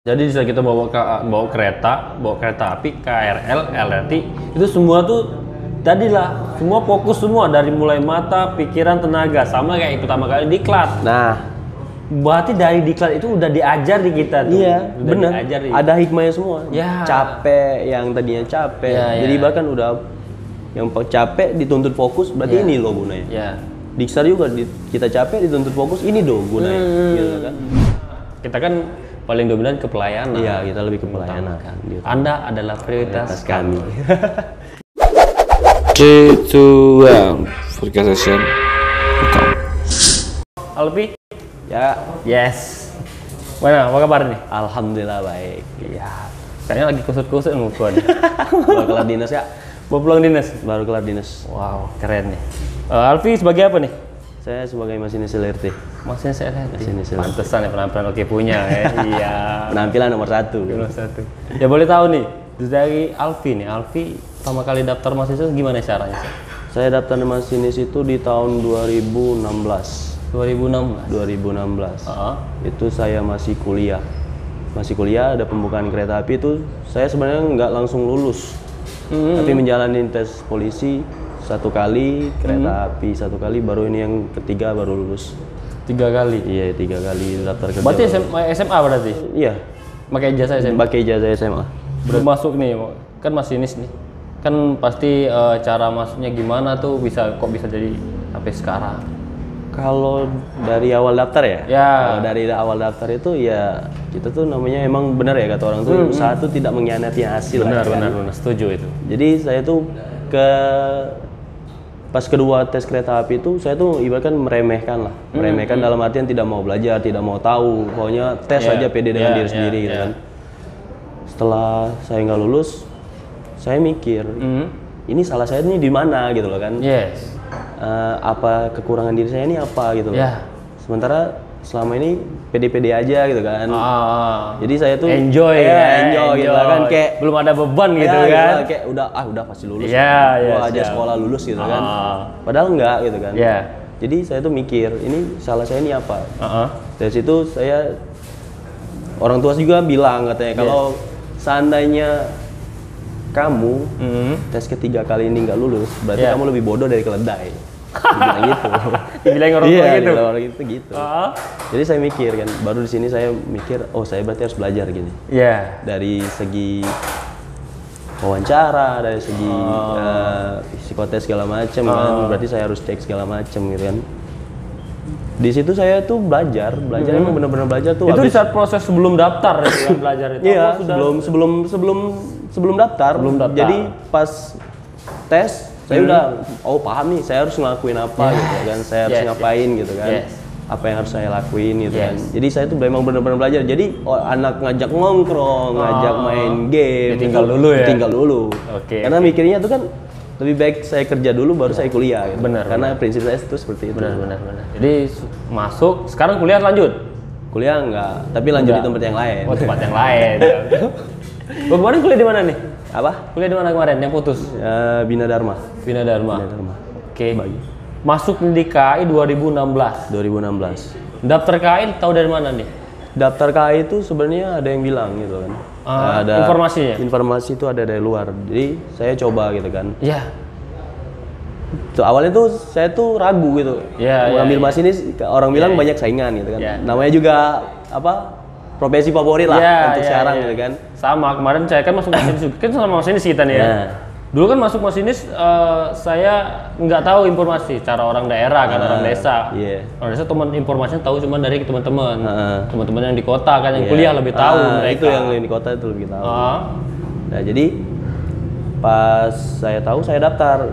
Jadi bisa kita bawa bawa kereta api, KRL, LRT, itu semua tuh tadilah semua fokus semua dari mulai mata, pikiran, tenaga, sama kayak pertama kali diklat. Nah, berarti dari diklat itu udah diajar di kita tuh. iya, bener. Ada hikmahnya semua. Ya. Capek, yang tadinya capek. Ya, Jadi ya. bahkan udah yang capek dituntut fokus, berarti ini loh gunanya. Ya. Diksar juga kita capek dituntut fokus, ini loh gunanya. Gitu kan. Kita kan paling dominan ke pelayanan. Iya, kita lebih ke pelayanan. Gitu. Anda adalah prioritas kami. 3, 2, 1, podcast session. Alfi? Ya, Yes. Mana, apa kabar nih? alhamdulillah baik. Iya. Kayaknya lagi kusut-kusut muka nih. Baru kelar dinas ya? Bawa pulang dinas? Baru kelar dinas. Wow, keren nih. Alfi sebagai apa nih? Saya sebagai masinis LRT. Maksudnya saya lihat Masinis LRT. pantesan ya penampilan oke punya ya. Iya. Penampilan nomor 1. Nomor 1. Ya boleh tahu nih, dari Alfi nih. Alfi pertama kali daftar mahasiswa gimana caranya? Saya daftar masinis itu di tahun 2016. 2016. Itu saya masih kuliah. Ada pembukaan kereta api itu saya sebenarnya nggak langsung lulus. Tapi menjalani tes polisi 1 kali, kereta api 1 kali, baru ini yang ketiga baru lulus. 3 kali. Iya, 3 kali daftar kerja. Berarti SMA berarti? Iya, Pakai ijazah SMA. pakai ijazah SMA. Belum masuk nih, kan masinis nih. Kan pasti cara masuknya gimana tuh kok bisa jadi sampai sekarang. Kalau dari awal daftar ya? Ya. Kalau dari awal daftar itu ya kita tuh namanya emang benar ya kata orang tuh usaha tuh tidak mengkhianati hasil. Benar, kan? benar, setuju itu. Jadi saya tuh pas kedua tes kereta api itu saya tuh ibaratkan meremehkan lah. Meremehkan dalam artian tidak mau belajar, tidak mau tahu. Pokoknya tes aja pede dengan diri sendiri gitu kan. Setelah saya nggak lulus, saya mikir, ini salah saya ini di mana gitu loh kan. Yes. Apa kekurangan diri saya ini apa gitu loh. Ya. Sementara selama ini pede-pede aja gitu kan. Jadi saya tuh enjoy gitu lah kan, kayak belum ada beban gitu ya, kan. gitu, kayak udah pasti lulus. Iya, Gua aja sekolah lulus gitu kan. Padahal enggak gitu kan. Iya. Jadi saya tuh mikir, ini salah saya ini apa? Dari situ saya orang tua juga bilang katanya kalau seandainya kamu tes ketiga kali ini nggak lulus, berarti kamu lebih bodoh dari keledai. Dibilang gitu. Dibilang orang tua gitu. Iya, dibilang orang gitu. Jadi saya mikir kan, baru di sini saya mikir, oh saya berarti harus belajar gini. Iya. Dari segi wawancara, dari segi psikotes segala macam kan, berarti saya harus cek segala macam gitu kan. Di situ saya tuh belajar emang benar-benar belajar tuh. Itu di saat proses sebelum daftar ya, belajar itu. Iya, sebelum daftar. Jadi pas tes saya udah paham nih, saya harus ngelakuin apa gitu kan, saya harus ngapain gitu kan. Apa yang harus saya lakuin gitu kan. Jadi saya tuh memang benar-benar belajar. Jadi anak ngajak nongkrong, ngajak main game, ditinggal dulu ya. Ditinggal dulu. Karena mikirnya tuh kan lebih baik saya kerja dulu baru saya kuliah gitu. Benar. Karena prinsip saya itu seperti itu. Benar. Jadi masuk, sekarang kuliah lanjut? Kuliah enggak, tapi lanjut di tempat yang lain. Oh, tempat yang lain. Kemarin kuliah di mana nih? Apa? Kuliah di mana kemarin yang putus? Bina Dharma. Bina Dharma. Oke. Masuk di KAI 2016. 2016. Daftar KAI tahu dari mana nih? Daftar KAI itu sebenarnya ada yang bilang gitu kan. Ada informasinya? Informasi itu ada dari luar. Jadi saya coba gitu kan. Iya. Awalnya tuh saya tuh ragu gitu. Mau ambil masinis, orang bilang banyak saingan gitu kan. Namanya juga profesi favorit lah untuk sekarang gitu kan. Sama, kemarin saya kan masuk masinis juga. Kan sama masinis kita nih ya. Dulu kan masuk masinis, saya nggak tahu informasi cara orang daerah kan, orang desa. Orang desa teman informasinya tahu cuma dari teman-teman. Teman-teman yang di kota kan, yang kuliah lebih tahu mereka. Itu yang di kota itu lebih tahu. Nah jadi pas saya tahu saya daftar.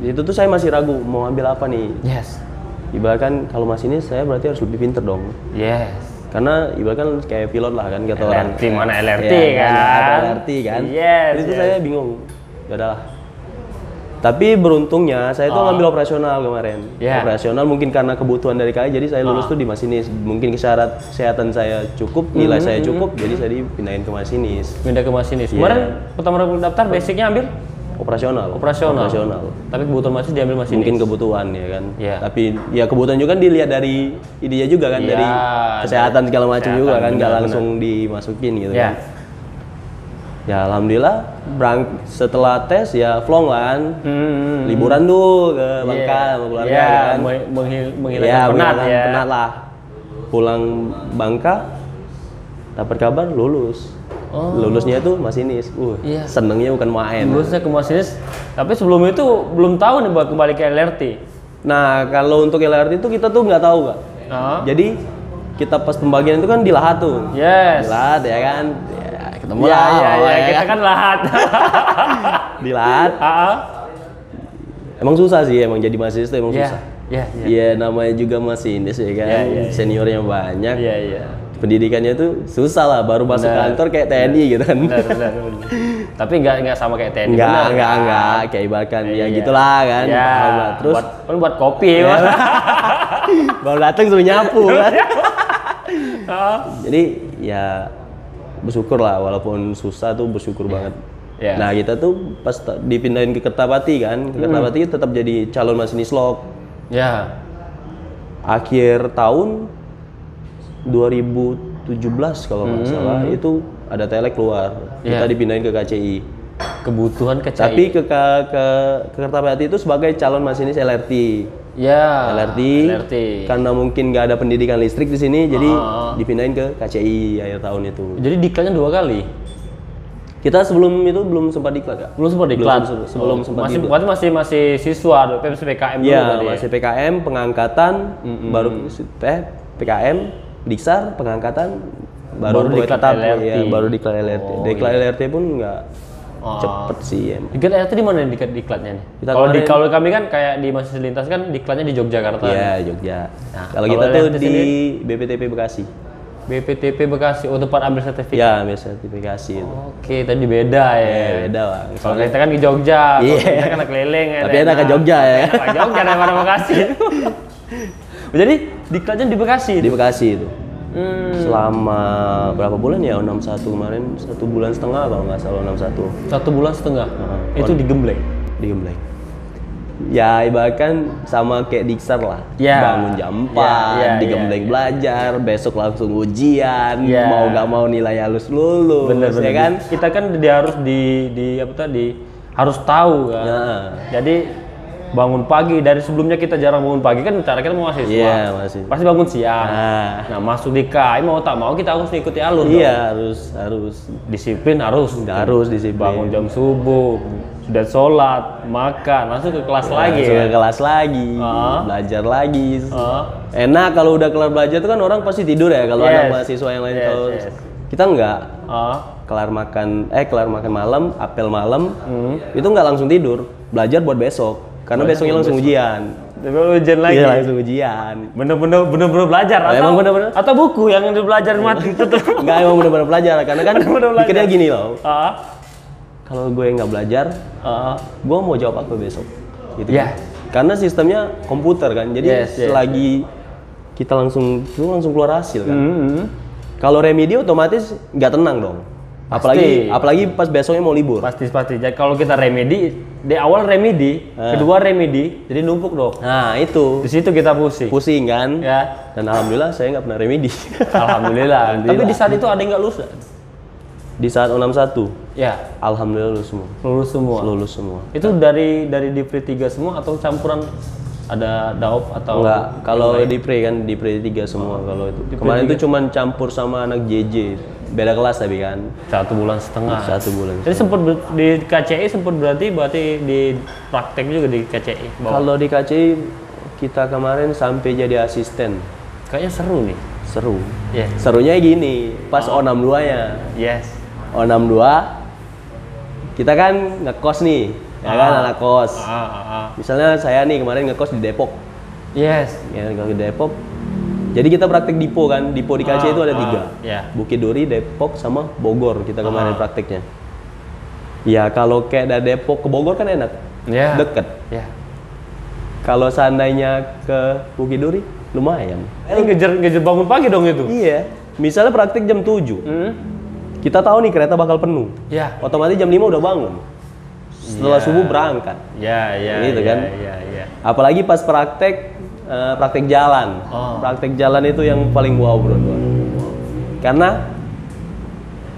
Itu tuh saya masih ragu mau ambil apa nih. Yes. Ibaratkan kalau masinis saya berarti harus lebih pinter dong. Yes. Karena ibaratkan kayak pilot lah kan kata orang. LRT mana LRT kan? Ada LRT kan. Yes. Jadi itu saya bingung. Gak ada lah. Tapi beruntungnya saya tuh ngambil operasional kemarin. Operasional mungkin karena kebutuhan dari KAI, jadi saya lulus tuh di masinis. Mungkin syarat kesehatan saya cukup, nilai saya cukup, jadi saya dipindahin ke masinis. Pindah ke masinis. Kemarin pertama kali daftar basicnya ambil? operasional. Tapi kebutuhan masinis diambil masinis. Mungkin kebutuhan ya kan. Yeah. Tapi ya kebutuhan juga kan dilihat dari idenya juga kan, dari kesehatan segala macam juga kan, nggak langsung dimasukin gitu kan. Ya alhamdulillah setelah tes ya flong lah kan. Liburan dulu ke Bangka sama keluarga kan. Menghilangkan penat lah. Pulang Bangka dapat kabar lulus. Lulusnya itu masinis. Senengnya bukan main. Lulusnya ke masinis. Tapi sebelum itu belum tahu nih buat kembali ke LRT. Nah, kalau untuk LRT itu kita tuh nggak tahu, Kak. Jadi kita pas pembagian itu kan di Lahat tuh. Yes. Di Lahat ya kan. Ketemu kita kan Lahat. Di Lahat. Emang susah sih, emang jadi masinis tuh emang susah. Iya, namanya juga masinis ya kan. Seniornya banyak. Pendidikannya tuh susah lah, baru masuk kantor kayak TNI gitu kan. Benar. Tapi nggak sama kayak TNI. Enggak, kayak ibaratkan ya gitulah kan. Terus buat kopi. Baru datang suruh nyapu kan. Jadi ya bersyukur lah, walaupun susah tuh bersyukur banget. Nah kita tuh pas dipindahin ke Kertapati kan, ke Kertapati tetap jadi calon masinis log. Akhir tahun 2017 kalau nggak salah itu ada telek keluar, kita dipindahin ke KCI. Kebutuhan KCI. Tapi ke Kertapati itu sebagai calon masinis LRT. LRT. Karena mungkin nggak ada pendidikan listrik di sini, jadi dipindahin ke KCI akhir tahun itu. Jadi diklatnya 2 kali. Kita sebelum itu belum sempat diklat, Kak. Belum sempat diklat. Sebelum sempat diklat. Berarti masih siswa, PKM dulu tadi. Iya, masih PKM, pengangkatan, baru PKM, Diksar, pengangkatan, baru diklat LRT. Ya, baru diklat LRT. Diklat LRT pun nggak cepet sih ya. Diklat LRT di mana diklatnya nih? Kalau kami kan kayak di Masinis Lintas kan diklatnya di Yogyakarta. Iya, Jogja. Kalau kita tuh di BPTP Bekasi. BPTP Bekasi, tempat ambil sertifikat. Ya, ambil sertifikasi itu. Oke, tadi beda ya. Beda lah. Kalau kita kan ke Jogja, kita kan keliling ya. Tapi enak ke Jogja ya. Ke Jogja daripada Bekasi. Jadi diklatnya di Bekasi. Di Bekasi itu. Selama berapa bulan ya? 61 kemarin, 1,5 bulan kalau nggak salah 61. 1,5 bulan. Itu di Gembleng. Di Gembleng. Ya ibaratkan sama kayak Diksar lah, bangun jam 4, di Gembleng belajar, besok langsung ujian, mau gak mau nilai halus lulus, bener. Ya kan? Kita kan harus harus tahu kan. Jadi bangun pagi, dari sebelumnya kita jarang bangun pagi kan, cara kita mau mahasiswa, pasti bangun siang. Nah masuk di KAI mau tak mau kita harus ikuti alur. Iya harus disiplin, harus disiplin. Bangun jam subuh, sudah sholat, makan, langsung ke kelas lagi. Belajar lagi. Enak kalau udah kelar belajar tuh kan orang pasti tidur ya, kalau anak mahasiswa yang lain. Kalau kita enggak, kelar makan malam, apel malam, itu enggak langsung tidur, belajar buat besok, karena besoknya langsung ujian. Ujian lagi. Iya, langsung ujian. Bener-bener belajar atau emang bener-bener atau buku yang belajar mati itu tuh. Enggak, emang bener-bener belajar, karena kan pikirnya gini loh. Kalau gue nggak belajar, gue mau jawab apa besok? Gitu. Karena sistemnya komputer kan, jadi selagi kita langsung keluar hasil kan. Kalau remedi otomatis nggak tenang dong. Apalagi pas besoknya mau libur. Pasti. Jadi kalau kita remedi, di awal remedi, kedua remedi, jadi numpuk dong. Nah itu. Di situ kita pusing kan. Dan alhamdulillah saya nggak pernah remedi. Alhamdulillah. Tapi di saat itu ada yang nggak lulus? Di saat 61? Alhamdulillah lulus semua. Itu dari Dipri 3 semua atau campuran ada Daop atau? Enggak, kalau Dipri kan Dipri 3 semua kalau itu. Kemarin itu cuman campur sama anak JJ, beda kelas tapi kan. 1,5 bulan. 1 bulan. Jadi sempat di KCI berarti di praktek juga di KCI? Kalau di KCI kita kemarin sampai jadi asisten. Kayaknya seru nih. Seru. Serunya gini, pas O62-nya. O62 kita kan ngekos nih, ya kan anak kos. Misalnya saya nih kemarin ngekos di Depok. Ya, ngekos di Depok. Jadi kita praktek Dipo kan, Dipo di KCI itu ada 3. Bukit Duri, Depok, sama Bogor kita kemarin prakteknya. Ya kalau kayak dari Depok ke Bogor kan enak, deket. Kalau seandainya ke Bukit Duri, lumayan. Ngejar bangun pagi dong itu? Iya, misalnya praktek jam 7. Kita tahu nih kereta bakal penuh. Otomatis jam 5 udah bangun. setelah subuh berangkat. Gitu kan. Apalagi pas praktek jalan. Praktek jalan itu yang paling wow bro. Karena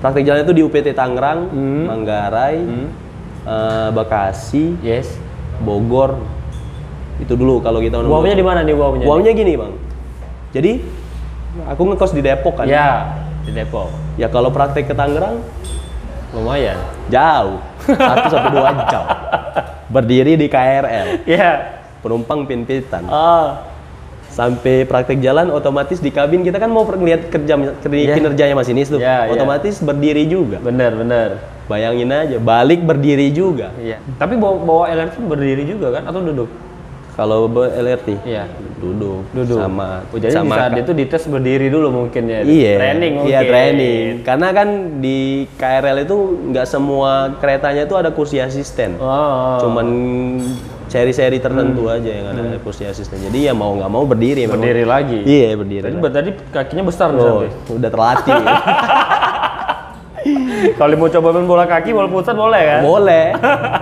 praktek jalan itu di UPT Tangerang, Manggarai, Bekasi, Bogor. Itu dulu kalau kita Wow-nya di mana nih wow-nya? Wow-nya gini bang. Jadi aku ngekos di Depok kan. Ya, di Depok. Ya kalau praktek ke Tangerang lumayan. Jauh. 1-2 jam. Berdiri di KRL. Penumpang pin-pitan. Sampai praktek jalan otomatis di kabin kita kan mau lihat kinerjanya masinis tuh. Otomatis berdiri juga. Bener. Bayangin aja, balik berdiri juga. Tapi bawa LRT berdiri juga kan atau duduk? Kalau LRT, duduk. Sama. Jadi di saat itu dites berdiri dulu mungkin ya. Training mungkin. Iya training. Karena kan di KRL itu nggak semua keretanya itu ada kursi asisten. Cuman seri-seri tertentu aja yang ada kursi asisten. Jadi ya mau nggak mau berdiri. Berdiri lagi. Iya berdiri. Tadi kakinya besar misalnya. Udah terlatih. Kalau mau coba main bola kaki, bola futsal boleh kan? Boleh.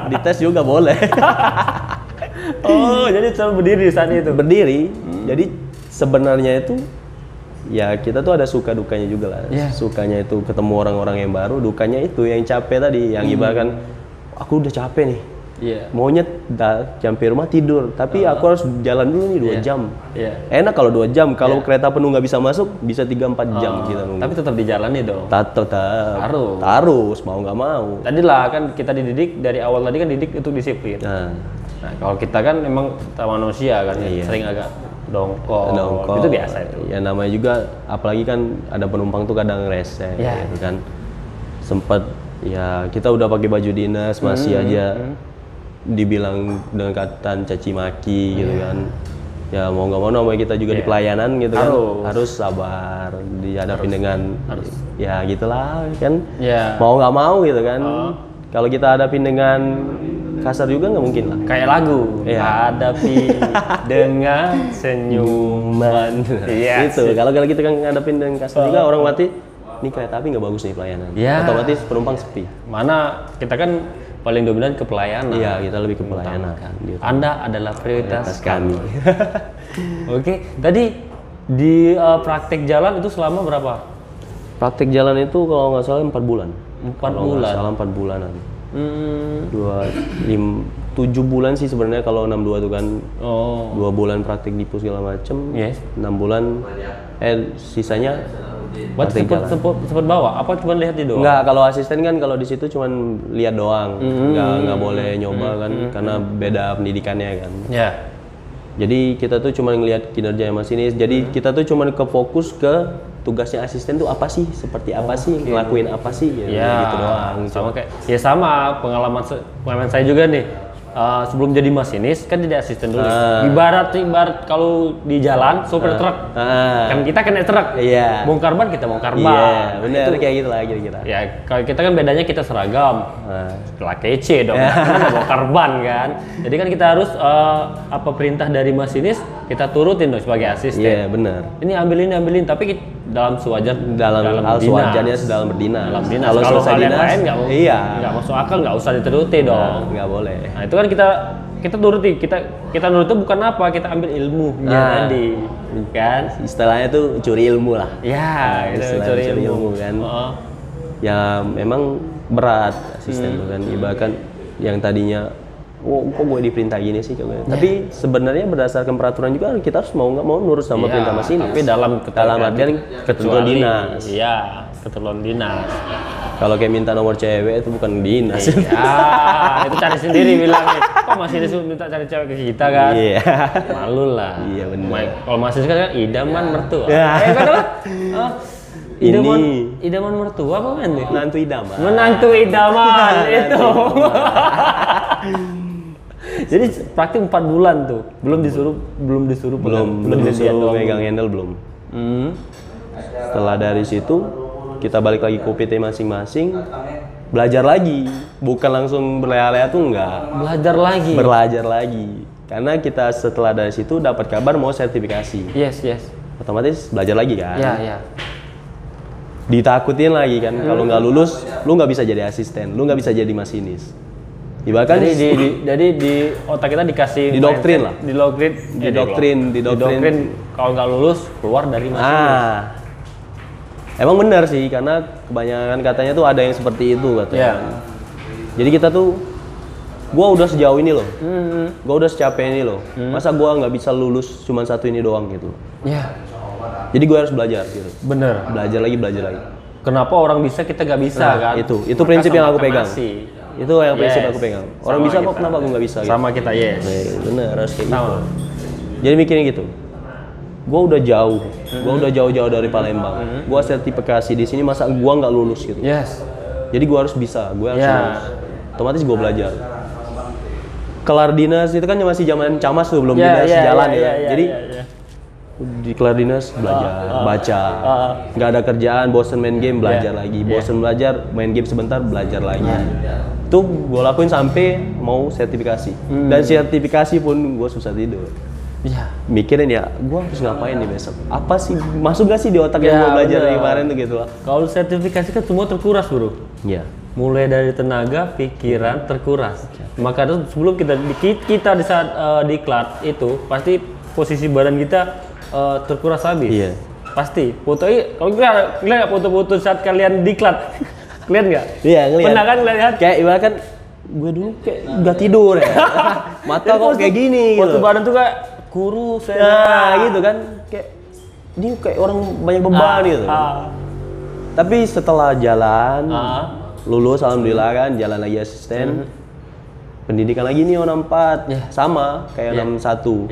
Dites juga boleh. Jadi selalu berdiri saat itu. Berdiri. Jadi sebenarnya itu ya kita tuh ada suka dukanya juga lah. Sukanya itu ketemu orang-orang yang baru, dukanya itu yang capek tadi, yang ibaratkan aku udah capek nih. Maunya sampai rumah tidur, tapi aku harus jalan dulu nih 2 jam. Enak kalau 2 jam, kalau kereta penuh nggak bisa masuk, bisa 3-4 jam kita nunggu. Tapi tetap dijalani dong. Tetap. Harus, mau nggak mau. Tadi lah kan kita dididik dari awal tadi kan didik untuk disiplin. Nah kalau kita kan emang manusia kan sering agak dongkol. Itu biasa itu. Ya namanya juga, apalagi kan ada penumpang tuh kadang rese, gitu kan. Sempet ya kita udah pakai baju dinas masih aja dibilang dengan kataan caci maki gitu kan. Ya mau nggak mau namanya kita juga di pelayanan gitu kan, harus sabar dihadapin dengan ya gitulah kan. Mau nggak mau gitu kan. Kalau kita hadapin dengan kasar juga nggak mungkin lah. Kayak lagu. Hadapi dengan senyuman. Itu. Kalau kita kan ngadapin dengan kasar juga orang mati. Ini kereta api nggak bagus nih pelayanan. Otomatis penumpang sepi. Mana kita kan paling dominan ke pelayanan. Kita lebih ke pelayanan. Gitu. Anda adalah prioritas kami. Oke, tadi di praktek jalan itu selama berapa? Praktek jalan itu kalau nggak salah 4 bulan. 4 bulan. Salah 4 bulanan. 7 bulan sih sebenarnya kalau 62 itu kan. 2 bulan praktek di pus segala macem. 6 bulan sisanya sempat bawa apa cuma lihat di doang? Enggak, kalau asisten kan kalau di situ cuma lihat doang. Enggak boleh nyoba kan karena beda pendidikannya kan. Jadi kita tuh cuma ngelihat kinerja masinis. Jadi kita tuh cuma fokus ke tugasnya asisten tuh apa sih, seperti apa sih, ngelakuin apa sih, gitu doang. Sama pengalaman saya juga nih. Sebelum jadi masinis kan jadi asisten dulu. Ibarat kalau di jalan sopir truk. Kan kita kena truk. Bongkar ban kita bongkar ban. Bener kayak gitu lah kira-kira. Ya kalau kita kan bedanya kita seragam. Lah kece dong. Karena bongkar ban kan. Jadi kan kita harus apa perintah dari masinis kita turutin dong sebagai asisten. Benar. Ini ambilin tapi dalam hal sewajarnya dalam berdinas. Kalau selesai dinas lain nggak masuk akal, nggak usah dituruti dong. Nggak boleh. Nah itu kan kita turuti, kita nurut itu bukan apa, kita ambil ilmunya tadi kan, istilahnya tuh curi ilmu lah. Curi ilmu kan. Ya memang berat asisten tuh kan, ibaratkan yang tadinya kok gue diperintah gini sih tapi sebenarnya berdasarkan peraturan juga kita harus mau nggak mau nurut sama perintah masinis. Tapi dalam artian ketentuan dinas. Ketentuan dinas. Kalau kayak minta nomor cewek itu bukan dinas. Itu cari sendiri bilangnya. Kok masih disuruh minta cari cewek ke kita kan? Malu lah. Benar. Kalau masih kan idaman mertua. Idaman mertua apa kan nih? Menantu idaman. Menantu idaman itu. Jadi praktik 4 bulan tuh. Belum disuruh megang handle belum. Setelah dari situ kita balik lagi ke PT masing-masing, belajar lagi, bukan langsung berlea-lea tuh enggak. Belajar lagi. Karena kita setelah dari situ dapat kabar mau sertifikasi. Otomatis belajar lagi kan. Ditakutin lagi kan, kalau nggak lulus, lu nggak bisa jadi asisten, lu nggak bisa jadi masinis. Ibaratkan jadi di otak kita dikasih didoktrin lah. Didoktrin kalau nggak lulus keluar dari masinis. Emang benar sih, karena kebanyakan katanya tuh ada yang seperti itu katanya. Jadi kita tuh, gua udah sejauh ini loh, gua udah secapek ini loh, masa gua nggak bisa lulus cuma satu ini doang gitu. Jadi gua harus belajar gitu. Bener. Belajar lagi. Kenapa orang bisa kita nggak bisa kan? Itu prinsip yang aku pegang. Itu yang prinsip aku pegang. Orang bisa kok, kenapa aku nggak bisa? Sama kita, Bener, harus kayak gitu. Jadi mikirnya gitu. Gue udah jauh dari Palembang. Gue sertifikasi di sini, masa gue nggak lulus gitu. Jadi gue harus bisa, gue harus lulus. Otomatis gue belajar. Kelar dinas itu kan masih zaman camas tuh, belum dinas jalan ya. Jadi di kelar dinas belajar, baca. Nggak ada kerjaan, bosen main game, belajar lagi. Bosen belajar, main game sebentar, belajar lagi. Itu gue lakuin sampai mau sertifikasi. Dan sertifikasi pun gue susah tidur. Mikirin ya, gue harus ngapain nih besok? Apa sih, masuk gak sih di otak yang gue belajar dari kemarin tuh gitu lah. Kalau sertifikasi kan semua terkuras bro. Mulai dari tenaga, pikiran terkuras. Maka sebelum kita di saat diklat itu pasti posisi badan kita terkuras habis. Pasti. Fotonya, kalau kalian nggak foto-foto saat kalian diklat, kalian nggak? Ngeliat. Pernah kan lihat? Kayak ibarat kan, gue dulu kayak nggak tidur ya. Mata kok kayak gini. Foto badan tuh kayak kurus gitu kan, kayak ini kayak orang banyak beban gitu. Tapi setelah jalan, lulus alhamdulillah kan, jalan lagi asisten, pendidikan lagi nih O64, sama kayak 61,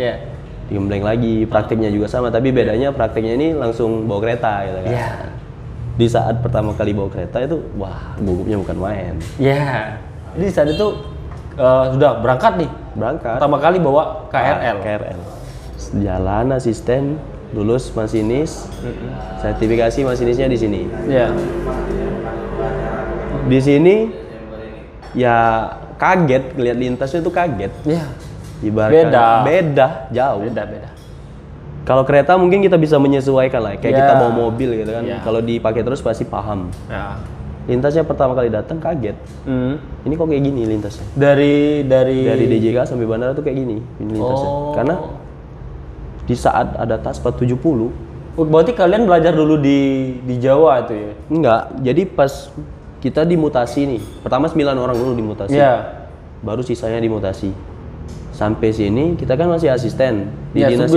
digembleng lagi, prakteknya juga sama, tapi bedanya prakteknya ini langsung bawa kereta gitu kan. Di saat pertama kali bawa kereta itu, wah gugupnya bukan main. Jadi saat itu sudah berangkat nih. Pertama kali bawa KRL. Jalan asisten, lulus masinis, sertifikasi masinisnya di sini. Di sini ya kaget, ngeliat lintasnya itu kaget. Ibaratkan beda, jauh. Beda. Kalau kereta mungkin kita bisa menyesuaikan lah, kayak kita bawa mobil gitu kan. Kalau dipakai terus pasti paham. Lintasnya pertama kali datang kaget. Ini kok kayak gini lintasnya? Dari DJK sampai bandara tuh kayak gini lintasnya. Karena di saat ada TASPA 70. Berarti kalian belajar dulu di Jawa itu ya? Enggak. Jadi pas kita dimutasi nih. Pertama 9 orang dulu dimutasi. Baru sisanya dimutasi. Sampai sini kita kan masih asisten di dinas.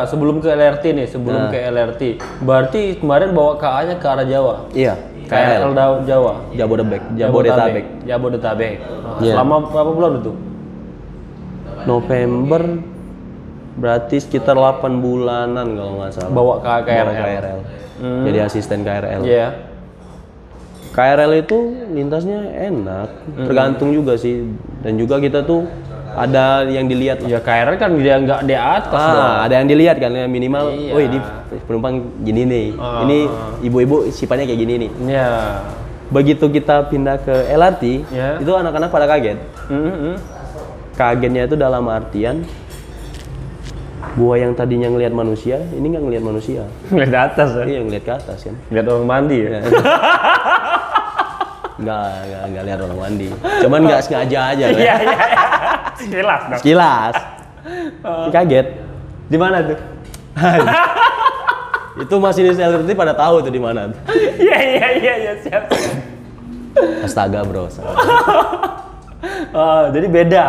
Sebelum ke LRT nih, ke LRT. Berarti kemarin bawa KA-nya ke arah Jawa. KRL Jawa. Jabodetabek. Selama berapa bulan itu? November, berarti sekitar 8 bulanan kalau nggak salah. Bawa KRL. Jadi asisten KRL. KRL itu lintasnya enak, tergantung juga sih. Dan juga kita tuh ada yang dilihat lah. KRL kan dia nggak di atas ada yang dilihat kan, minimal, oh ini penumpang gini nih, ini ibu-ibu sifatnya kayak gini nih. Begitu kita pindah ke LRT, itu anak-anak pada kaget. Kagetnya itu dalam artian, gua yang tadinya ngelihat manusia, ini nggak ngelihat manusia. Ngelihat ke atas ya? Iya, ngelihat ke atas kan. Ngelihat orang mandi ya? Nggak lihat orang mandi. Cuman nggak sengaja aja. Sekilas. Kaget. Di mana tuh? Itu masinis LRT pada tahu tuh di mana. Iya, siap. Astaga, bro. Jadi beda.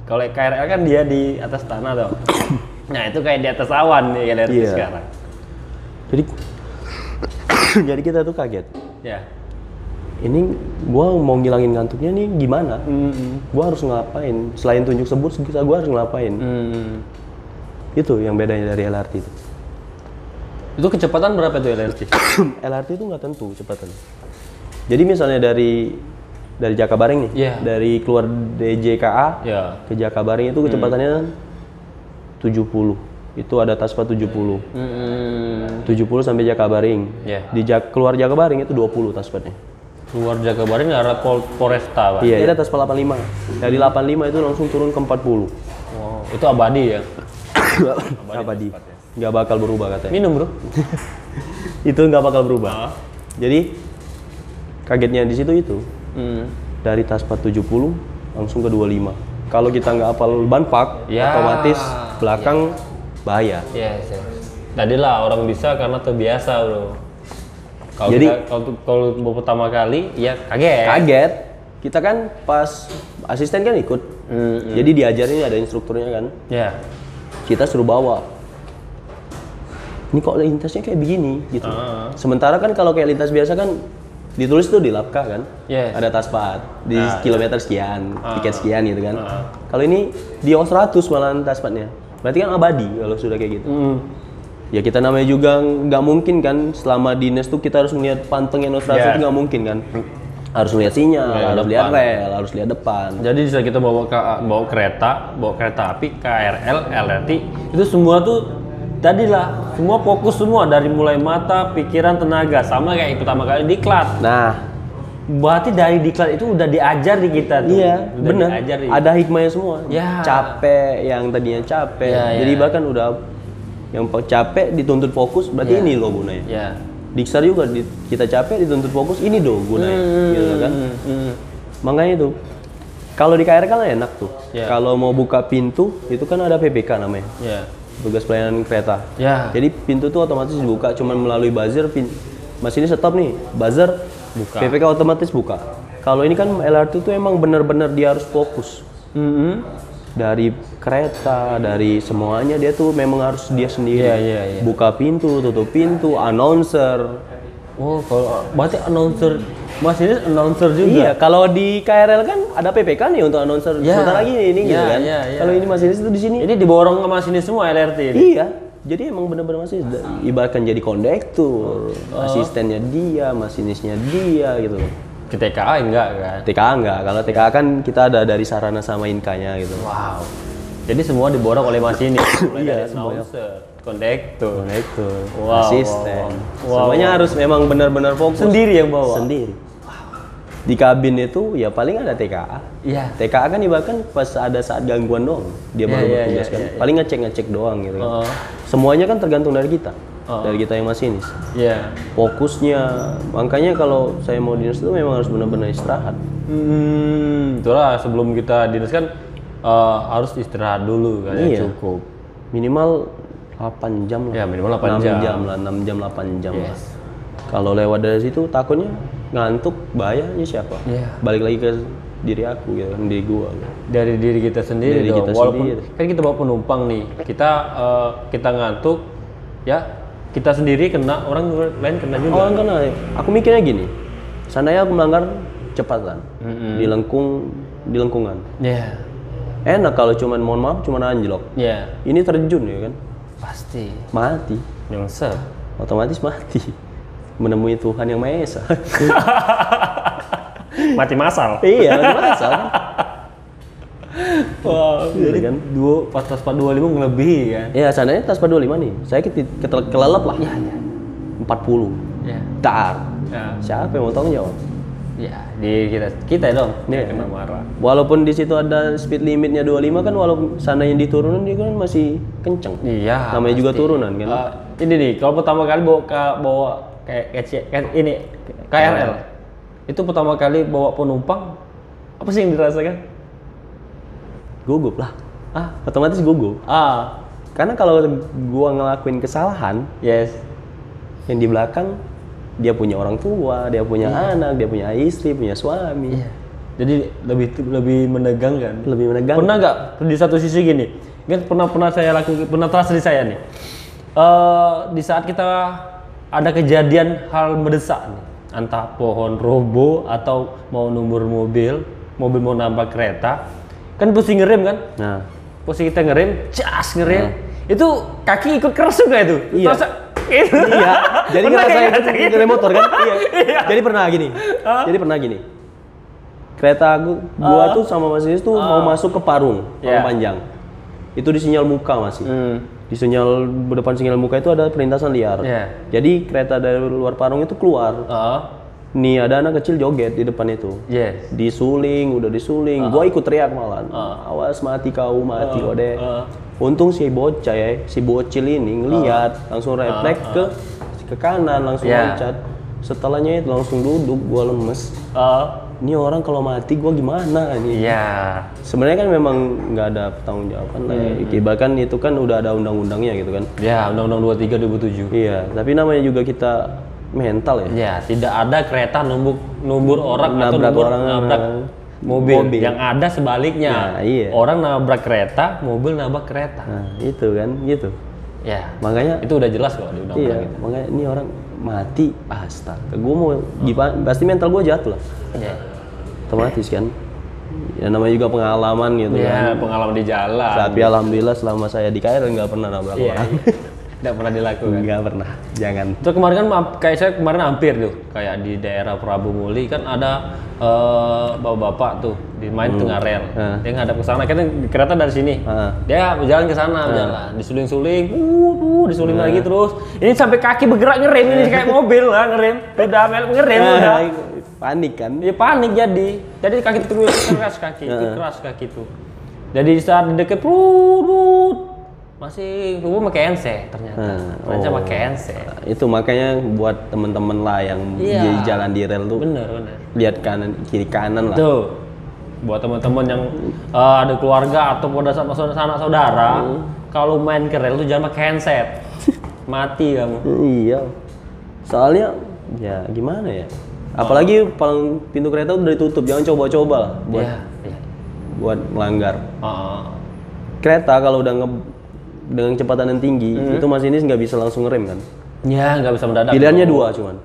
Kalau KRL kan dia di atas tanah tuh. Nah, itu kayak di atas awan nih LRT sekarang. Jadi kita tuh kaget. Ini gua mau ngilangin ngantuknya nih gimana? Gua harus ngapain? Selain tunjuk sebut, gua harus ngapain? Itu yang bedanya dari LRT itu. Itu kecepatan berapa tuh LRT? LRT itu nggak tentu kecepatan. Jadi misalnya dari Jakabaring nih, dari keluar DJKA ke Jakabaring itu kecepatannya 70. Itu ada TASPA 70. 70 sampai Jakabaring. Keluar Jakabaring itu 20 TASPA-nya. Keluar Jakabaring arah Polresta, Pak. Iya, ada TASPA 85. Dari 85 itu langsung turun ke 40. Itu abadi ya? Abadi. Nggak bakal berubah katanya. Minum, bro. Itu nggak bakal berubah. Jadi kagetnya di situ itu. Dari TASPA 70 langsung ke 25. Kalau kita nggak hafal ban park, otomatis belakang bahaya. Yes. Tadilah orang bisa karena terbiasa, bro. Kalau pertama kali, ya kaget. Kita kan pas asisten kan ikut, jadi diajarin ada instrukturnya kan. Kita suruh bawa. Ini kok lintasnya kayak begini gitu. Sementara kan kalau kayak lintas biasa kan ditulis tuh di lapka kan, ada taspad di kilometer sekian, tiket sekian gitu kan. Kalau ini di O100 malahan taspadnya, berarti kan abadi kalau sudah kayak gitu. Ya kita namanya juga nggak mungkin kan selama dinas tuh kita harus ngeliat pantengnya O100 itu nggak mungkin kan. Harus lihat sinyal, harus lihat rel, harus lihat depan. Jadi bisa kita bawa kereta api, KRL, LRT, itu semua tuh tadilah semua fokus semua dari mulai mata, pikiran, tenaga, sama kayak pertama kali diklat. Nah, berarti dari diklat itu udah diajar di kita tuh. Iya, benar. Ada hikmahnya semua. Capek, yang tadinya capek. Jadi bahkan udah yang capek dituntut fokus, berarti ini loh gunanya. Diksar juga kita capek dituntut fokus, ini do gunanya, gitu kan? Makanya itu, kalau di KRL kan enak tuh. Kalau mau buka pintu itu kan ada PPK namanya, tugas pelayanan kereta. Jadi pintu tuh otomatis dibuka, cuman melalui buzzer. Mas ini stop nih, buzzer, buka. PPK otomatis buka. Kalau ini kan LRT tuh emang bener-bener dia harus fokus. Dari kereta, dari semuanya dia tuh memang harus dia sendiri. Buka pintu, tutup pintu, announcer. Oh, kalau berarti announcer, Mas ini announcer juga. Iya, kalau di KRL kan ada PPK nih untuk announcer. Sebentar lagi ini gitu kan. Kalau ini masinis itu di sini. Ini diborong ke masinis semua LRT ini. Iya. Jadi emang bener-bener masinis. Ibaratkan jadi kondektur, asistennya dia, masinisnya dia gitu loh. Ke TKA enggak kan? TKA enggak, kalau TKA kan kita ada dari sarana sama Inka-nya gitu. Wow. Jadi semua diborong oleh masinis. Mulai dari announcer, kondektur, asisten. Semuanya harus memang benar-benar fokus. Sendiri yang bawa? Sendiri. Di kabin itu ya paling ada TKA. TKA kan ibaratkan pas ada saat gangguan doang. Dia baru bertugas kan. Paling ngecek doang gitu kan. Semuanya kan tergantung dari kita. Dari kita yang masinis. Fokusnya, makanya kalau saya mau dinas itu memang harus benar-benar istirahat. Itulah sebelum kita dinas kan harus istirahat dulu kan, cukup. Minimal 8 jam lah. Ya minimal 8 jam. 6 jam 8 jam lah. Kalau lewat dari situ takutnya ngantuk, bahayanya siapa? Balik lagi ke diri aku gitu kan, diri gua gitu. Dari diri kita sendiri dong. Walaupun kan kita bawa penumpang nih, kita ngantuk ya. Kita sendiri kena, orang lain kena juga. Orang kena. Aku mikirnya gini, seandainya aku melanggar cepatan di lengkungan. Enak kalau cuman mohon maaf cuman anjlok. Ini terjun ya kan? Pasti. Mati. Nyungsep. Otomatis mati. Menemui Tuhan yang Maha Esa. Mati masal. Iya, mati masal kan. Wow, jadi kan pas Taspad 25 ngelebihi kan? Iya, seandainya Taspad 25 nih, saya kelelep lah. 40. Dar. Siapa yang mau tanggung jawab? Ya, di kita dong. Kena marah. Walaupun di situ ada speed limitnya 25 kan, walaupun seandainya diturunin dia kan masih kenceng. Iya. Namanya juga turunan kan. Ini nih, kalau pertama kali bawa kayak ini KRL. Itu pertama kali bawa penumpang, apa sih yang dirasakan? Gugup lah. Otomatis gugup. Karena kalau gua ngelakuin kesalahan, yang di belakang dia punya orang tua, dia punya anak, dia punya istri, punya suami. Jadi lebih menegangkan. Lebih menegangkan. Pernah nggak di satu sisi gini? Kan pernah saya lakukan, pernah terasa di saya nih. Di saat kita ada kejadian hal mendesak nih, entah pohon roboh atau mau numur mobil mau nambah kereta. Kan posisi ngerem kan? Posisi kita ngerem, ngerem. Itu kaki ikut keras juga itu. Iya. Iya. Jadi ngerasain ngerem motor kan? Iya. Jadi pernah gini. Kereta gua tuh sama masinis tuh mau masuk ke Parung Panjang. Itu di sinyal muka masih. Di sinyal depan sinyal muka itu ada perlintasan liar. Jadi kereta dari luar Parung itu keluar. Nih ada anak kecil joget di depan itu. Disuling, udah disuling. Gua ikut teriak malah. Awas mati kau, mati ode. Untung si bocah si bocil ini ngeliat, langsung refleks ke kanan, langsung loncat. Setelahnya itu langsung duduk, gua lemes. ini orang kalau mati gue gimana nih? Iya. Sebenarnya kan memang nggak ada pertanggung jawaban lah. Bahkan itu kan udah ada undang-undangnya gitu kan. Ya, Undang-Undang 23 2007. Iya, tapi namanya juga kita mental ya. Ya, tidak ada kereta numbur orang atau nabrak orang nabrak mobil. Yang ada sebaliknya. Nah, iya. Orang nabrak kereta, mobil nabrak kereta. Nah, itu kan gitu. Ya. Makanya itu udah jelas kok di undang-undang iya, gitu. makanya ini orang mati, astaga. Gue mau pasti mental gue jatuh lah. Iya. Otomatis kan. Ya namanya juga pengalaman gitu kan. Iya, pengalaman di jalan. Tapi alhamdulillah selama saya di KRL nggak pernah nabrak orang. Nggak pernah dilakukan. Nggak pernah, jangan. Terus kemarin kan kayak saya kemarin hampir tuh, kayak di daerah Prabu Muli kan ada bapak-bapak tuh di main tengah rel. Dia ngadap ke sana, kan kereta dari sini. Dia berjalan ke sana, berjalan, disuling-suling, disuling lagi terus. Ini sampai kaki bergerak ngerem, ini kayak mobil lah ngerem. Udah ngerem udah. Panik kan? Iya panik jadi kaki itu keras kaki, keras kaki tuh. Jadi saat deket masih gue pakai NC ternyata. Ternyata pakai NC. Itu makanya buat temen-temen lah yang di jalan di rel tuh. Bener. Lihat kanan kiri kanan lah. Tuh. Buat teman-teman yang ada keluarga atau pada sanak saudara, kalau main ke rel tuh jangan pakai handset. Mati kamu. Iya. Soalnya ya gimana ya? Apalagi paling pintu kereta udah ditutup, jangan coba-coba lah buat melanggar. Kereta kalau udah dengan kecepatan yang tinggi, itu masinis nggak bisa langsung ngerem kan? Ya, nggak bisa mendadak. Pilihannya dua cuman,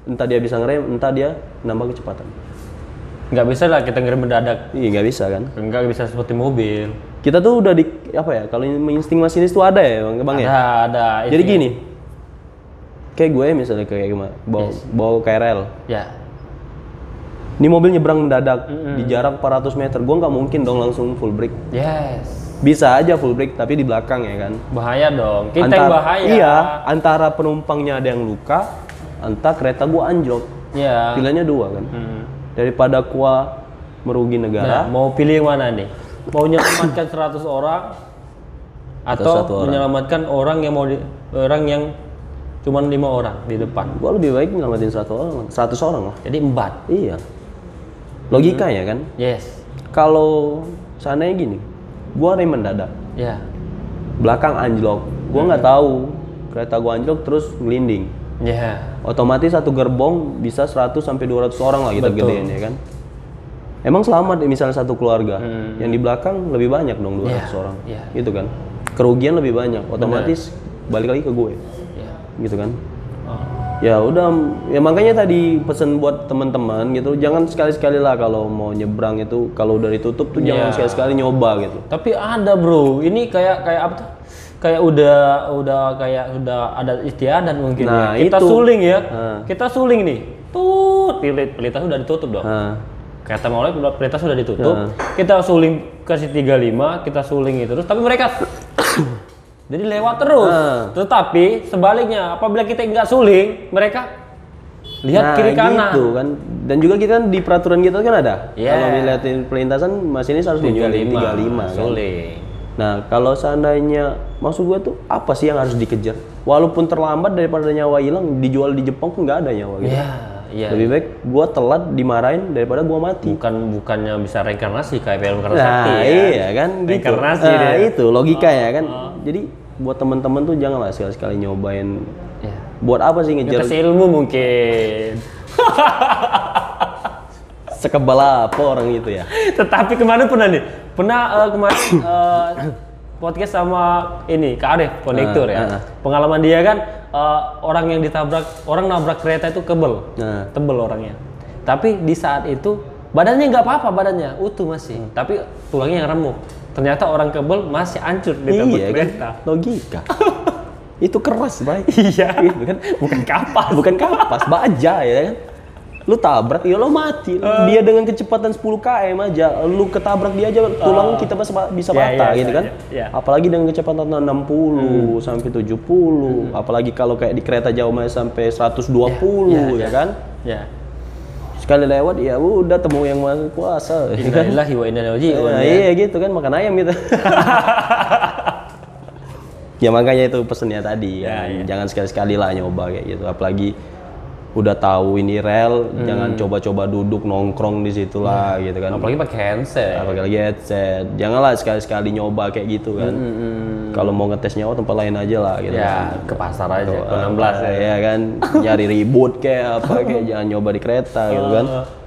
entah dia bisa ngerem, entah dia nambah kecepatan. Nggak bisa lah kita ngerem mendadak. Iya nggak bisa kan? Nggak bisa seperti mobil. Kita tuh udah di apa ya? Kalau insting masinis tuh ada ya bang ya? Ada. Jadi gini, kayak gue misalnya kayak gimana, bawa KRL. Ya. Ini mobil nyebrang mendadak di jarak 400 meter, gue nggak mungkin dong langsung full brake. Yes. Bisa aja full brake tapi di belakang ya kan. Bahaya dong. Kita yang bahaya. Iya, antara penumpangnya ada yang luka, entah kereta gua anjlok. Iya. Pilihannya dua kan. Daripada gua merugi negara. Nah, mau pilih yang mana nih? Mau menyelamatkan 100 orang atau menyelamatkan orang yang cuma 5 orang di depan? Gua lebih baik nyelamatin 100 orang lah. Jadi 4. Iya. Logikanya kan? Yes. Kalau seandainya gini, gua rem mendadak. Ya. Belakang anjlok. Gua nggak tahu kereta gua anjlok terus ngelinding. Ya. Otomatis satu gerbong bisa 100 sampai 200 orang lah kita gedein ya kan. Emang selamat misalnya satu keluarga. Yang di belakang lebih banyak dong 200 orang. Gitu kan. Kerugian lebih banyak. Otomatis balik lagi ke gue. Gitu kan. Ya udah, ya makanya tadi pesen buat teman-teman gitu, jangan sekali-sekali lah kalau mau nyebrang itu kalau udah ditutup tuh jangan sekali-sekali nyoba gitu. Tapi ada bro, ini kayak apa tuh? Kayak udah ada istiadat mungkin nah, ya. Kita itu. Suling ya, kita suling nih, pelintas sudah ditutup dong. Kata mau pelintas sudah ditutup, kita suling kasih 35, kita suling itu terus, tapi mereka jadi lewat terus. Tetapi sebaliknya, apabila kita nggak suling, mereka lihat kiri kanan. Gitu kan. Dan juga kita kan di peraturan kita kan ada. Kalau dilihatin pelintasan masinis harus nunjukin 35 kan. Suling. Nah, kalau seandainya maksud gue tuh apa sih yang harus dikejar? Walaupun terlambat daripada nyawa hilang, dijual di Jepang pun nggak ada nyawa gitu. Iya. Lebih baik gue telat dimarahin daripada gue mati. Bukannya bisa reinkarnasi kayak film Karasakti nah, ya. Iya kan gitu. Reinkarnasi dia. Itu logika ya kan. Jadi buat teman-teman tuh janganlah sekali-sekali nyobain. Buat apa sih ngejar? Ngetes ilmu mungkin. Sekebal apa orang itu ya. Tetapi kemarin kemarin podcast sama ini Kak Arif kondektur ya. Pengalaman dia kan orang yang orang nabrak kereta itu tebel orangnya. Tapi di saat itu badannya nggak apa-apa, badannya utuh masih, tapi tulangnya yang remuk. Ternyata orang kebel masih hancur di kereta. Kan? Logika. Itu keras, baik. Iya. Gitu kan? Bukan kapas, baja ya kan. Lu tabrak, ya lo mati. Dia dengan kecepatan 10 km aja, lu ketabrak dia aja, tulang kita bisa patah gitu kan. Apalagi dengan kecepatan 60 sampai 70, apalagi kalau kayak di kereta jauh sampai 120 ya kan. Sekali lewat ya udah temu yang Maha Kuasa. Innalillahi wa inna ilaihi raji'un. Iya gitu kan, makan ayam gitu. Ya makanya itu pesennya tadi, jangan sekali-sekali lah nyoba kayak gitu, apalagi udah tahu ini rel, jangan coba-coba duduk nongkrong di situ lah gitu kan. Apalagi pakai headset. Janganlah sekali-sekali nyoba kayak gitu kan. Kalau mau ngetes nyawa tempat lain aja lah gitu. Ya, ke pasar aja, ke 16 ya kan. Nyari ribut kayak apa kayak jangan nyoba di kereta gitu kan.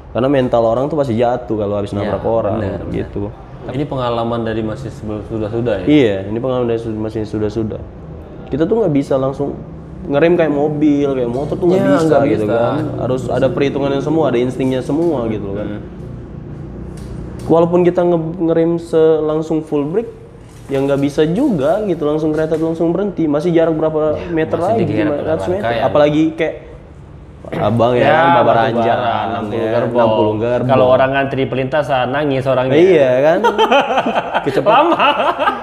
Karena mental orang tuh pasti jatuh kalau habis nabrak orang gitu. Ini pengalaman dari masih sudah-sudah ya? Iya, ini pengalaman dari masih sudah-sudah. Kita tuh nggak bisa langsung ngerem kayak mobil, kayak motor tuh nggak bisa gitu kan. Harus ada perhitungannya semua, ada instingnya semua gitu kan. Walaupun kita ngerem langsung full brake, ya nggak bisa juga gitu langsung kereta tuh langsung berhenti. Masih jarak berapa meter lagi? 500 meter. Apalagi kayak abang ya kan, Babaranjang, 60 gerbong. Kalau orang ngantri pelintasan nangis orangnya. Iya kan.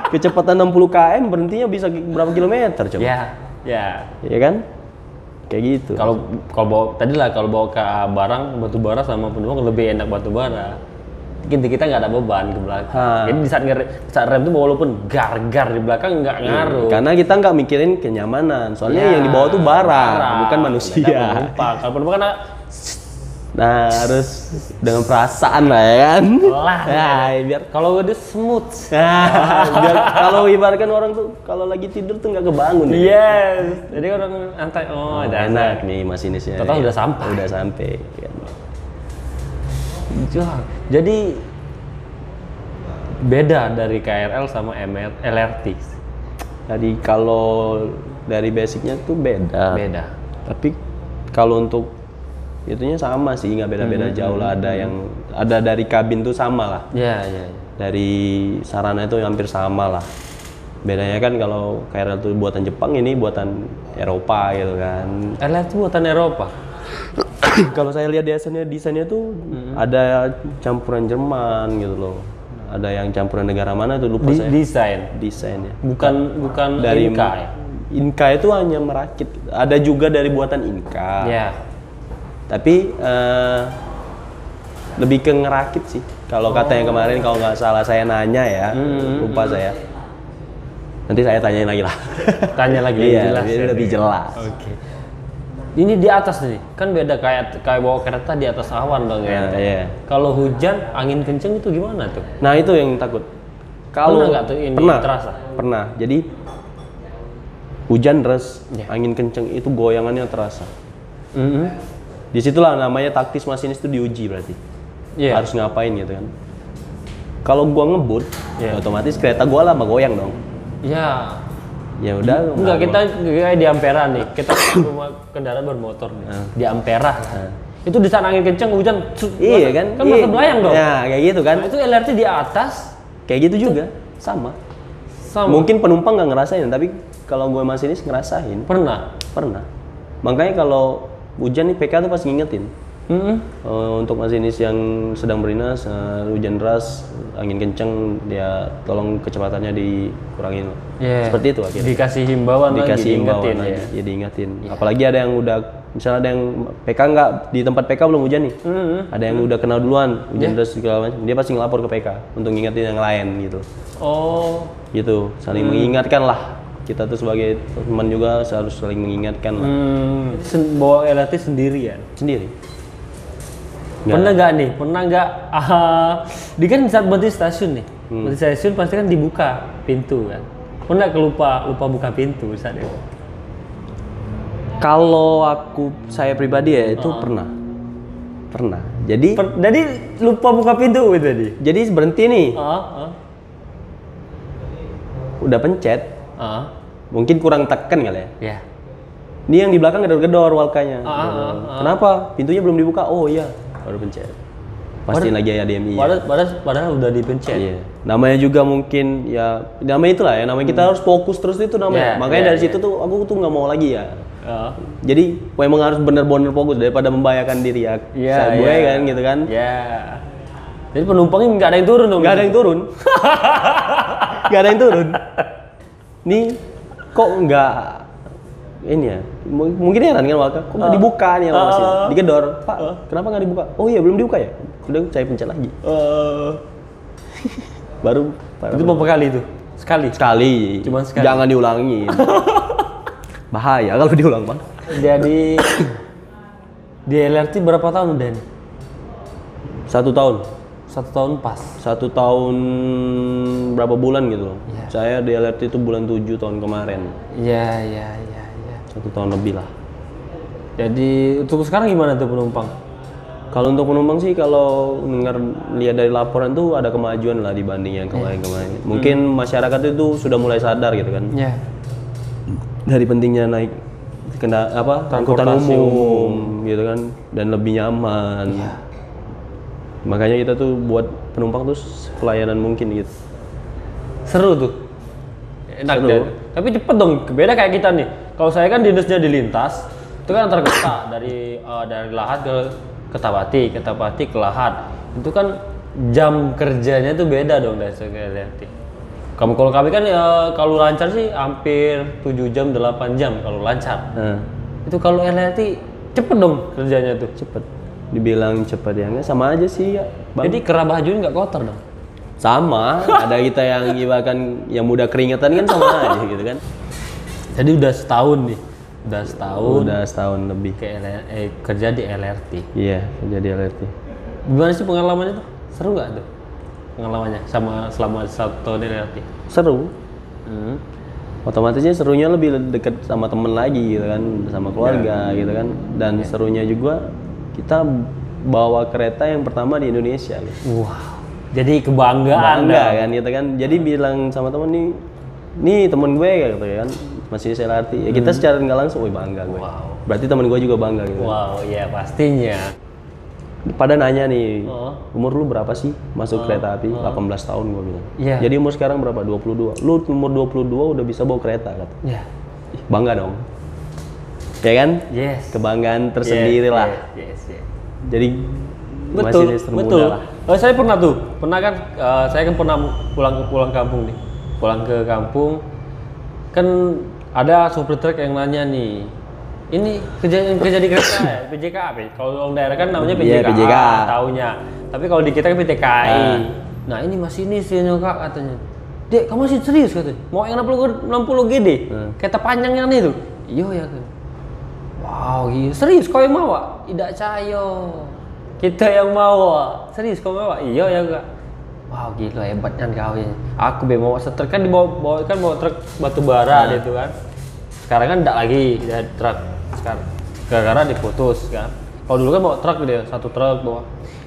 Kecepatan 60 km berhentinya bisa berapa kilometer coba? Ya kan? Kayak gitu. Kalau bawa ke barang batu bara sama penumpang lebih enak batu bara. Kita nggak ada beban ke belakang. Jadi di saat rem tuh walaupun gar-gar di belakang nggak ngaruh. Karena kita nggak mikirin kenyamanan. Soalnya yang dibawa tuh barang, bukan manusia. Kalau penumpang kan harus dengan perasaan lah ya kan. Biar kalau udah smooth. Biar kalau ibaratkan orang tuh kalau lagi tidur tuh nggak kebangun. Jadi orang santai. Enak nih masinisnya. Total udah sampai. Kan. Jadi beda dari KRL sama LRT. Jadi kalau dari basicnya tuh beda. Tapi kalau untuk itunya sama sih, nggak beda-beda jauh lah. Ada dari kabin tuh sama lah. Dari sarana itu hampir sama lah. Bedanya kan kalau KRL itu buatan Jepang, ini buatan Eropa gitu kan. LRT buatan Eropa. Kalau saya lihat desainnya tuh ada campuran Jerman gitu loh. Ada yang campuran negara mana tuh lupa saya. Desainnya. Bukan dari Inka ya? Inka itu hanya merakit. Ada juga dari buatan Inka. Tapi lebih ke ngerakit sih. Kalau katanya kemarin kalau nggak salah saya nanya ya, lupa saya. Nanti saya tanyain lagi lah. Tanya lagi lebih jelas. Oke. Ini di atas nih, kan beda kayak bawa kereta di atas awan dong ya. Kalau hujan, angin kenceng itu gimana tuh? Nah itu yang takut. Pernah nggak tuh ini terasa? Pernah. Jadi hujan deras, angin kenceng itu goyangannya terasa. Disitulah namanya taktis masinis itu diuji berarti. Harus ngapain gitu kan. Kalau gua ngebut, otomatis kereta gua lama goyang dong. Ya udah. Enggak, kita kayak di Ampera nih. Kita rumah kendaraan bermotor nih. Di Ampera. Itu di saat angin kenceng hujan. Iya kan? Kan masa belayang dong. Ya, kayak gitu kan. Nah, itu LRT di atas kayak gitu juga. Sama. Mungkin penumpang nggak ngerasain, tapi kalau gue masinis ngerasain. Pernah. Makanya kalau hujan nih PK tuh pasti ngingetin. Untuk masinis yang sedang berinas, hujan deras, angin kenceng, dia tolong kecepatannya dikurangin. Seperti itu akhirnya. Dikasih himbauan lagi. Ya diingetin. Apalagi ada yang udah, misalnya ada yang PK nggak di tempat PK belum hujan nih. Ada yang udah kenal duluan hujan deras segala macam. Dia pasti ngelapor ke PK untuk ngingetin yang lain gitu. Gitu, saling mengingatkan lah. Kita tuh sebagai teman juga harus saling mengingatkan lah. Bawa LRT sendirian? Sendiri. Pernah nggak di kan saat berhenti stasiun nih, berhenti stasiun pasti kan dibuka pintu kan. Pernah lupa buka pintu saat itu? Kalau saya pribadi ya itu pernah. Jadi lupa buka pintu gitu tadi. Jadi berhenti nih. Udah pencet. Mungkin kurang tekan kali ya. Ini yang di belakang gedor-gedor walkanya. Kenapa? Pintunya belum dibuka. Oh iya. Baru pencet. Pastiin lagi ya DMI. Padahal udah dipencet. Namanya juga mungkin ya, namanya itulah ya. Namanya kita harus fokus terus itu namanya. Makanya dari situ tuh aku tuh nggak mau lagi ya. Jadi memang harus benar-benar fokus daripada membahayakan diri ya. Saat gue kan gitu kan. Jadi penumpangnya nggak ada yang turun dong. Nggak ada yang turun. Nih kok nggak ini ya, mungkin heran kan Walka, kok nggak dibuka nih sama mesin, digedor, Pak, kenapa nggak dibuka? Oh iya belum dibuka ya, udah saya pencet lagi. Baru. Itu berapa kali itu? Sekali. Cuma sekali. Jangan diulangi. Bahaya kalau diulang Bang. Jadi Di LRT berapa tahun Den? 1 tahun. 1 tahun pas. 1 tahun berapa bulan gitu loh. Ya. Saya di LRT itu bulan 7 tahun kemarin. Iya. 1 tahun lebih lah. Jadi untuk sekarang gimana tuh penumpang? Kalau untuk penumpang sih kalau lihat dari laporan tuh ada kemajuan lah dibanding yang kemarin-kemarin. Mungkin masyarakat itu sudah mulai sadar gitu kan. Iya. Dari pentingnya naik angkutan umum gitu kan dan lebih nyaman. Iya. Makanya kita tuh buat penumpang tuh pelayanan mungkin gitu. Seru tuh. Enak Seru. deh. Tapi cepet dong. Beda kayak kita nih. Kalau saya kan dinasnya di lintas, itu kan antar kota dari Lahat ke Kertapati ke Lahat. Itu kan jam kerjanya tuh beda dong dari LRT. Kalau kami kan kalau lancar sih hampir 7 jam 8 jam kalau lancar. Itu kalau LRT cepet dong kerjanya tuh. Cepet. Dibilang cepet ya nggak sama aja sih ya. Bang. Jadi kerah baju nggak kotor dong. Sama, ada kita yang bahkan yang mudah keringetan kan sama aja gitu kan. Jadi udah setahun nih. Udah setahun lebih Kerja di LRT. Iya, kerja di LRT. Gimana sih pengalamannya tuh? Seru nggak tuh pengalamannya selama 1 tahun di LRT? Seru. Otomatisnya serunya lebih deket sama temen lagi gitu kan, sama keluarga gitu kan. Dan serunya juga kita bawa kereta yang pertama di Indonesia gitu. Wow. Jadi kebanggaan kan gitu kan. Jadi bilang sama temen nih temen gue gitu kan, masih di LRT. Ya kita secara nggak langsung, bangga gue. Wow. Berarti temen gue juga bangga gitu. Wow, ya pastinya. Pada nanya nih, umur lu berapa sih masuk kereta api? 18 tahun gue bilang. Iya. Jadi umur sekarang berapa? 22. Lu umur 22 udah bisa bawa kereta kata. Iya. Bangga dong. Ya kan? Yes. Kebanggaan tersendiri lah. Yes. Jadi Betul. masih termuda lah. Saya pernah kan saya kan pernah pulang kampung nih. Pulang ke kampung kan ada sopir truk yang nanya nih. Ini kerja di kereta ya, PJKA. Kalau orang daerah kan namanya PJKA, taunya. Tapi kalau di kita kan PTKI. Nah, ini masinis ya Kak katanya. Dek, kamu masih serius katanya? Mau yang 60 GD? Kereta panjang yang itu? Iya ya kan. Wow, gila. Serius kau yang mau? Tidak cayo. Kita yang mau. Serius kau mau? Iya ya Kak. Wow, gila hebatnya kau ini. Aku bawa setruk kan bawa truk batu bara gitu kan. Sekarang kan enggak lagi ada truk sekarang. Gara-gara diputus kan. Kalau dulu kan bawa truk dia, 1 truk bawa.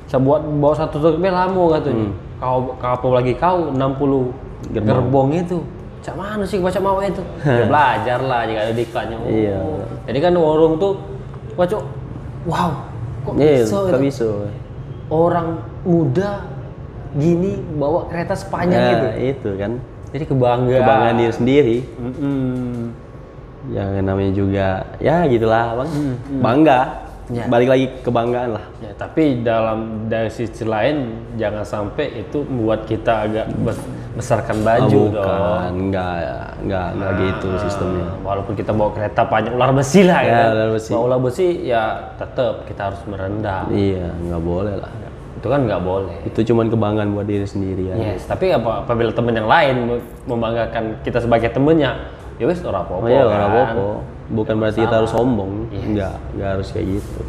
Saya bawa 1 truk lama katanya. Kau lagi 60 gerbong itu. Cak mana sih baca mau itu? Ya belajar lah jika ada diklatnya. Iya. Jadi kan warung tuh baca wow, kok bisa? Orang muda gini bawa kereta sepanjang itu kan. Jadi kebanggaan diri sendiri. Yang namanya juga ya gitulah Bang. Bangga. Ya. Balik lagi kebanggaan lah. Ya, tapi dari sisi lain jangan sampai itu membuat kita agak besarkan baju dong. Enggak gitu sistemnya. Walaupun kita bawa kereta panjang ular besi lah ya. Ular besi. Bawa ular besi ya tetap kita harus merendah. Iya, nggak boleh lah. Itu kan nggak boleh. Itu cuman kebanggaan buat diri sendiri ya. Yes, tapi apabila teman yang lain membanggakan kita sebagai temennya, ya wes ora apa-apa. Iya, ora apa-apa. Bukan berarti kita harus sombong. Yes. Enggak harus kayak gitu.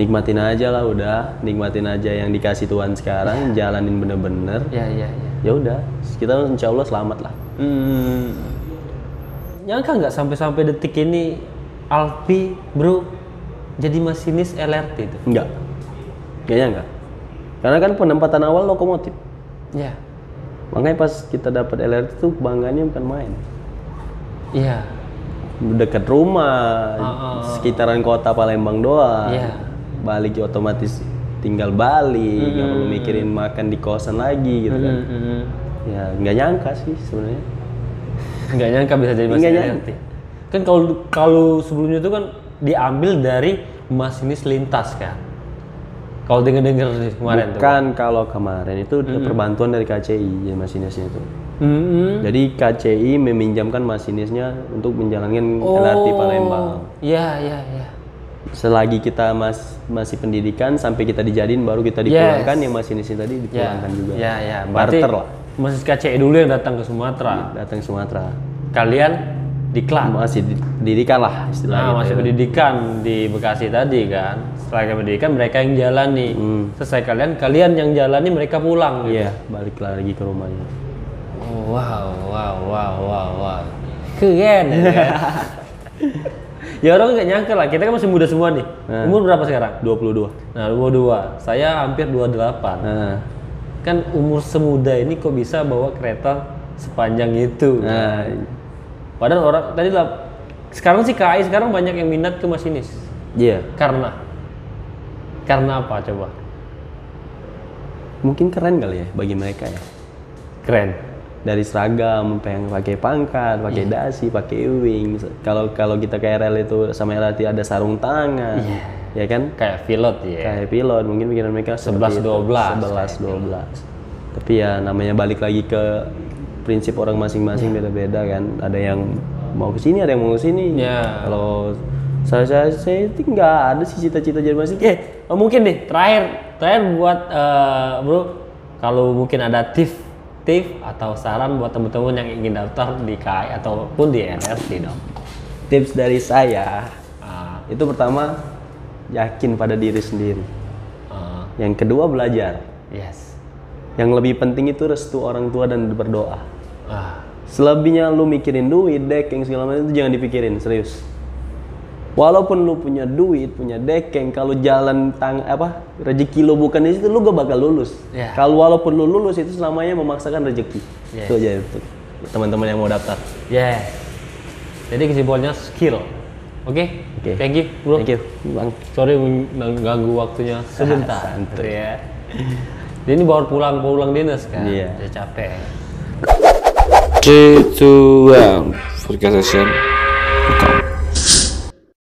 Nikmatin aja lah udah, nikmatin aja yang dikasih Tuhan sekarang, jalanin bener-bener. Iya. Ya udah, kita insya Allah selamat lah. Nyangka nggak sampai detik ini Alpi bro jadi masinis LRT itu? Enggak nyangka. Karena kan penempatan awal lokomotif. Iya. Makanya pas kita dapat LRT tuh bangganya bukan main. Iya. Dekat rumah, sekitaran kota Palembang doang. Iya. Balik otomatis tinggal balik, nggak perlu mikirin makan di kosan lagi gitu kan. Ya nggak nyangka sih sebenarnya. Nggak nyangka bisa jadi masinis LRT. Kan kalau sebelumnya itu kan diambil dari masinis lintas kan. Kalau denger kemarin bukan tuh. Kalau kemarin itu perbantuan dari KCI ya masinisnya itu. Jadi KCI meminjamkan masinisnya untuk menjalankan LRT Palembang. Iya. Selagi kita masih pendidikan sampai kita dijadiin baru kita dipulangkan, yang masinisnya tadi dipulangkan juga. Iya. Barter lah. Masis KCI dulu yang datang ke Sumatera. Datang ke Sumatera. Kalian Diklat. Masih pendidikan lah istilahnya. Nah, masih pendidikan di Bekasi tadi kan. Setelah pendidikan mereka yang jalani. Selesai kalian yang jalani, mereka pulang gitu. Iya, balik lagi ke rumahnya. Oh, wow. Keren ya. Ya orang nggak nyangka lah, kita kan masih muda semua nih. Umur berapa sekarang? 22. Nah, 22. Saya hampir 28. Kan umur semuda ini kok bisa bawa kereta sepanjang itu? Padahal orang tadi lah, sekarang sih KAI sekarang banyak yang minat ke masinis. Iya. Karena apa coba? Mungkin keren kali ya bagi mereka ya. Keren. Dari seragam, yang pakai pangkat, pakai dasi, pakai wing. Kalau kita ke RL itu sama LRT ada sarung tangan, ya kan? Kayak pilot ya. Kayak pilot, mungkin pikiran mereka 11-12. Tapi ya namanya balik lagi ke prinsip orang masing-masing beda-beda kan. Ada yang mau ke sini, ada yang mau ke sini. Kalau saya itu nggak ada sih cita-cita jadi masinis. Mungkin nih terakhir buat bro, kalau mungkin ada tips atau saran buat teman-teman yang ingin daftar di KAI ataupun di RRT dong. Tips dari saya itu pertama yakin pada diri sendiri. Yang kedua belajar. Yes. Yang lebih penting itu restu orang tua dan berdoa. Selebihnya lu mikirin duit, dekeng segala macam itu jangan dipikirin, serius. Walaupun lu punya duit, punya dekeng, kalau jalan rezeki lu bukan di situ, lu gak bakal lulus. Kalau walaupun lu lulus itu selamanya memaksakan rezeki. Itu aja itu. Teman-teman yang mau daftar. Jadi kesimpulannya skill. Oke. Thank you, bro. Thank you, Bang. Sorry mengganggu waktunya sebentar. Santai ya. Dia ini baru pulang dinas kan. Iya. Dia capek. 3, 2, 1 for session.